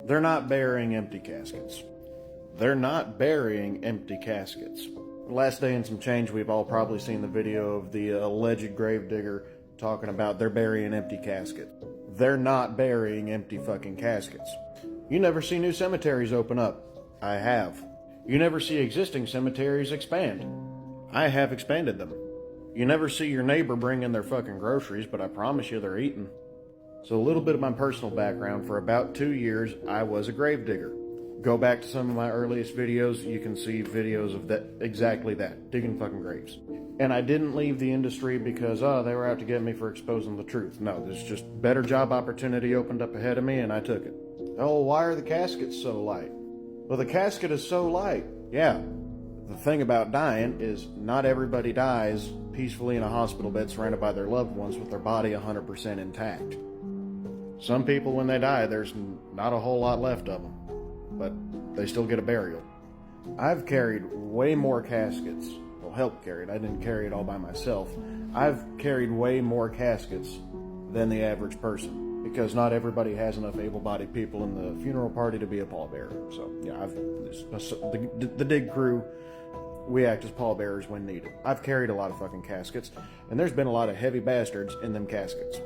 They're not burying empty caskets. They're not burying empty caskets. Last day and some change, we've all probably seen the video of the alleged gravedigger talking about they're burying empty caskets. They're not burying empty fucking caskets. You never see new cemeteries open up. I have. You never see existing cemeteries expand. I have expanded them. You never see your neighbor bring in their fucking groceries, but I promise you they're eating. So a little bit of my personal background. For about 2 years, I was a gravedigger. Go back to some of my earliest videos, you can see videos of that, exactly that, digging fucking graves. And I didn't leave the industry because, they were out to get me for exposing the truth. No, there's just better job opportunity opened up ahead of me and I took it. Oh, why are the caskets so light? Well, the casket is so light. Yeah. The thing about dying is not everybody dies peacefully in a hospital bed surrounded by their loved ones with their body 100% intact. Some people, when they die, there's not a whole lot left of them, but they still get a burial. I've carried way more caskets. Well, helped carry it. I didn't carry it all by myself. I've carried way more caskets than the average person because not everybody has enough able-bodied people in the funeral party to be a pallbearer. So, yeah, the dig crew, we act as pallbearers when needed. I've carried a lot of fucking caskets, and there's been a lot of heavy bastards in them caskets.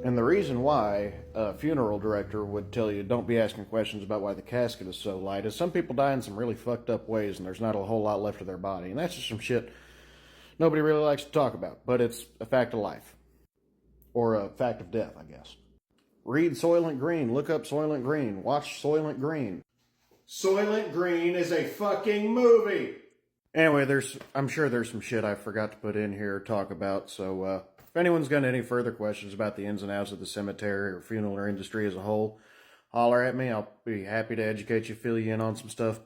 And the reason why a funeral director would tell you don't be asking questions about why the casket is so light is some people die in some really fucked up ways and there's not a whole lot left of their body. And that's just some shit nobody really likes to talk about, but it's a fact of life. Or a fact of death, I guess. Read Soylent Green. Look up Soylent Green. Watch Soylent Green. Soylent Green is a fucking movie! Anyway, I'm sure there's some shit I forgot to put in here to talk about, so if anyone's got any further questions about the ins and outs of the cemetery or funeral industry as a whole, holler at me. I'll be happy to educate you, fill you in on some stuff.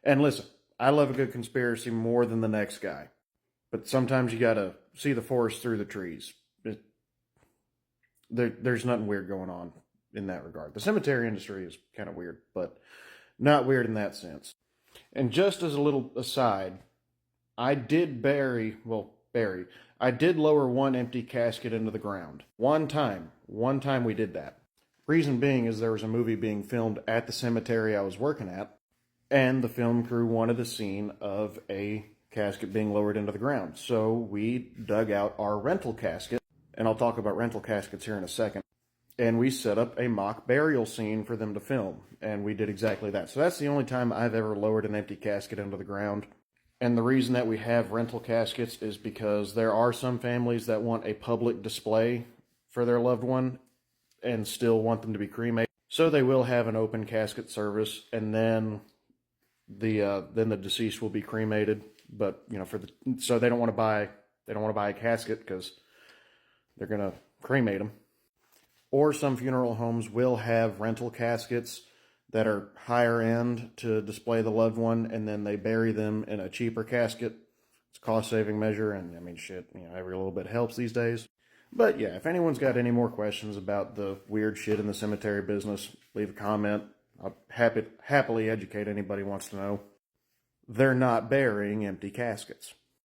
And listen, I love a good conspiracy more than the next guy. But sometimes you gotta see the forest through the trees. There's nothing weird going on in that regard. The cemetery industry is kind of weird, but not weird in that sense. And just as a little aside, I did I did lower one empty casket into the ground. One time we did that. Reason being is there was a movie being filmed at the cemetery I was working at, and the film crew wanted a scene of a casket being lowered into the ground. So we dug out our rental casket, and I'll talk about rental caskets here in a second, and we set up a mock burial scene for them to film, and we did exactly that. So that's the only time I've ever lowered an empty casket into the ground. And the reason that we have rental caskets is because there are some families that want a public display for their loved one and still want them to be cremated. So they will have an open casket service, and then the deceased will be cremated. But so they don't want to buy a casket because they're gonna cremate them. Or some funeral homes will have rental caskets that are higher end to display the loved one, and then they bury them in a cheaper casket. It's a cost-saving measure, and I mean, shit, every little bit helps these days. But yeah, if anyone's got any more questions about the weird shit in the cemetery business, leave a comment. I'll happily educate anybody who wants to know. They're not burying empty caskets.